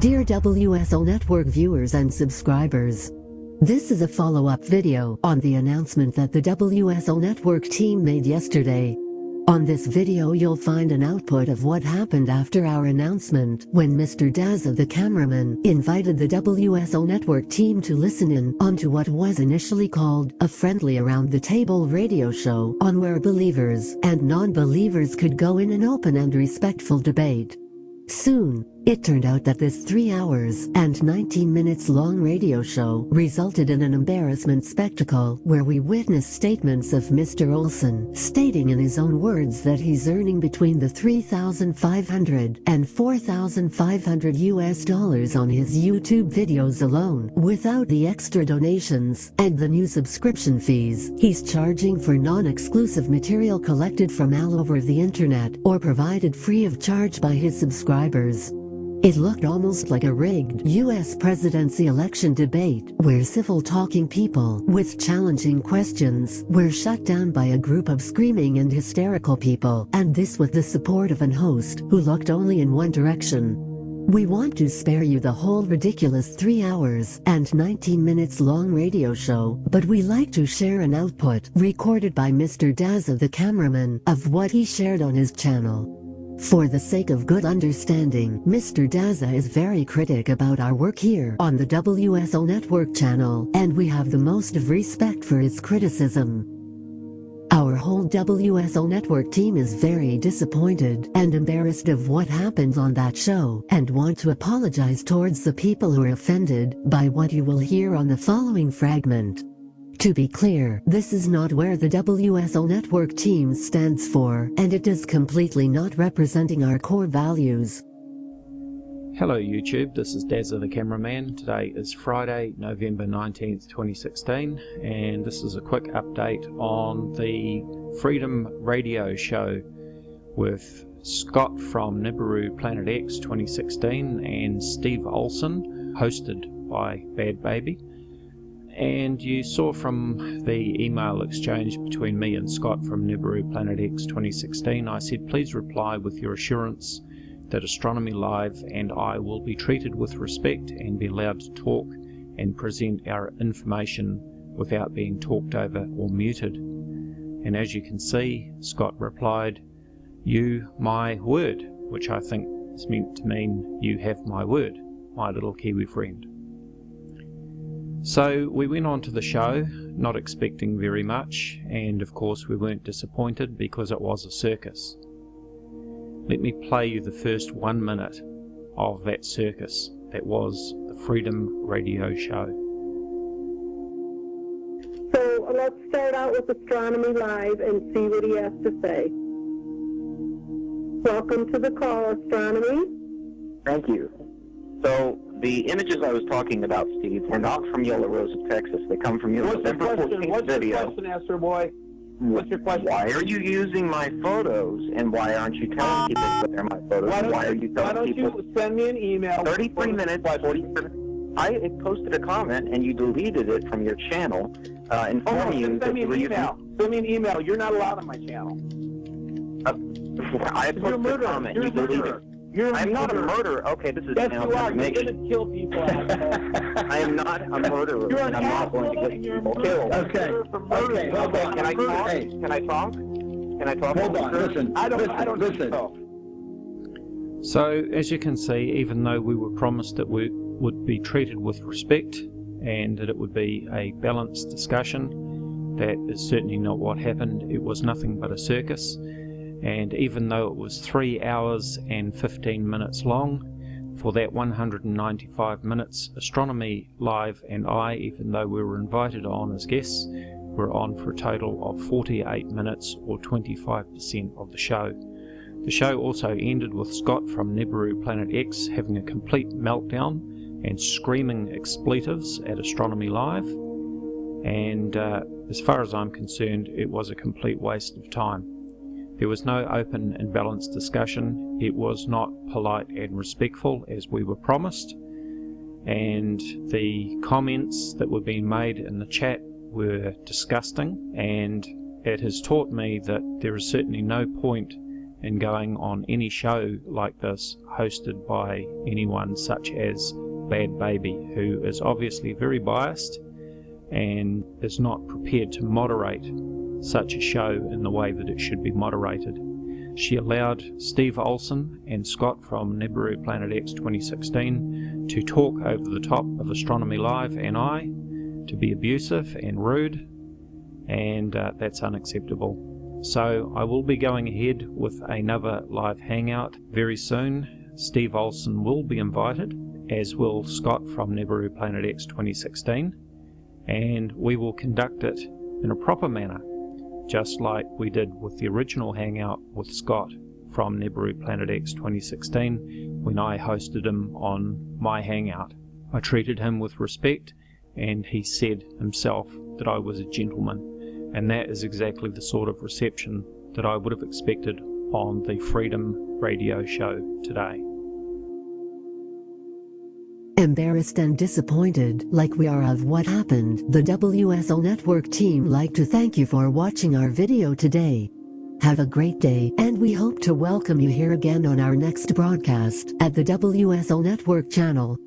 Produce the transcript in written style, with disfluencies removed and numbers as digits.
Dear WSO Network viewers and subscribers, this is a follow-up video on the announcement that the WSO Network team made yesterday. On this video you'll find an output of what happened after our announcement when Mr. Daza the cameraman invited the WSO Network team to listen in onto what was initially called a friendly around-the-table radio show on where believers and non-believers could go in an open and respectful debate. Soon, it turned out that this 3 hours and 19 minutes long radio show resulted in an embarrassment spectacle where we witnessed statements of Mr. Olson stating in his own words that he's earning between the $3,500 and $4,500 US on his YouTube videos alone without the extra donations and the new subscription fees he's charging for non-exclusive material collected from all over the internet or provided free of charge by his subscribers. It looked almost like a rigged U.S. presidency election debate where civil talking people with challenging questions were shut down by a group of screaming and hysterical people, and this with the support of an host who looked only in one direction. We want to spare you the whole ridiculous 3 hours and 19 minutes long radio show, but we like to share an output recorded by Mr. Daza the cameraman of what he shared on his channel. For the sake of good understanding, Mr. Daza is very critic about our work here on the WSO Network channel, and we have the most of respect for his criticism. Our whole WSO Network team is very disappointed and embarrassed of what happened on that show and want to apologize towards the people who are offended by what you will hear on the following fragment. To be clear, this is not where the WSO Network team stands for, and it is completely not representing our core values. Hello YouTube, this is Daza the cameraman. Today is Friday, November 19th, 2016, and this is a quick update on the Freedom Radio show with Scott from Nibiru Planet X 2016 and Steve Olson, hosted by Bad Baby. And you saw from the email exchange between me and Scott from Nibiru Planet X 2016, I said please reply with your assurance that Astronomy Live and I will be treated with respect and be allowed to talk and present our information without being talked over or muted. And as you can see, Scott replied, "You, my word," which I think is meant to mean you have my word, my little Kiwi friend. So we went on to the show, not expecting very much, and of course we weren't disappointed because it was a circus. Let me play you the first 1 minute of that circus that was the Freedom Radio show. So let's start out with Astronomy Live and see what he has to say. Welcome to the call, Astronomy. Thank you. So the images I was talking about, Steve, were not from Yellow Rose of Texas. They come from your November 14th video. What's your question, Esther boy? What's your question? Why are you using my photos, and why aren't you telling people that they're my photos? Why don't you send me an email? 33 minutes, 40 minutes. I posted a comment, and you deleted it from your channel, informing you that you were using... Send me an email. You're not allowed on my channel. I posted a comment, and you deleted it. I'm not a murderer. Okay, this is yes, you are. You're going to kill people. I am not a murderer. You're an I'm not going to get people killed. Okay. Okay. Hold on. Can I talk? Hey. Can I talk? Can I talk? Hold on. Listen. I don't listen. So as you can see, even though we were promised that we would be treated with respect and that it would be a balanced discussion, that is certainly not what happened. It was nothing but a circus. And even though it was 3 hours and 15 minutes long, for that 195 minutes, Astronomy Live and I, even though we were invited on as guests, were on for a total of 48 minutes or 25% of the show. The show also ended with Scott from Nibiru Planet X having a complete meltdown and screaming expletives at Astronomy Live. And as far as I'm concerned, it was a complete waste of time. There was no open and balanced discussion. It was not polite and respectful as we were promised, and the comments that were being made in the chat were disgusting, and it has taught me that there is certainly no point in going on any show like this hosted by anyone such as Bad Baby, who is obviously very biased and is not prepared to moderate such a show in the way that it should be moderated. She allowed Steve Olson and Scott from Nibiru Planet X 2016 to talk over the top of Astronomy Live and I, to be abusive and rude, and that's unacceptable. So I will be going ahead with another live hangout very soon. Steve Olson will be invited, as will Scott from Nibiru Planet X 2016, and we will conduct it in a proper manner, just like we did with the original hangout with Scott from Nibiru Planet X 2016 when I hosted him on my hangout. I treated him with respect, and he said himself that I was a gentleman, and that is exactly the sort of reception that I would have expected on the Freedom Radio show today. Embarrassed and disappointed like we are of what happened, the WSL Network team like to thank you for watching our video today. Have a great day, and we hope to welcome you here again on our next broadcast at the WSL Network channel.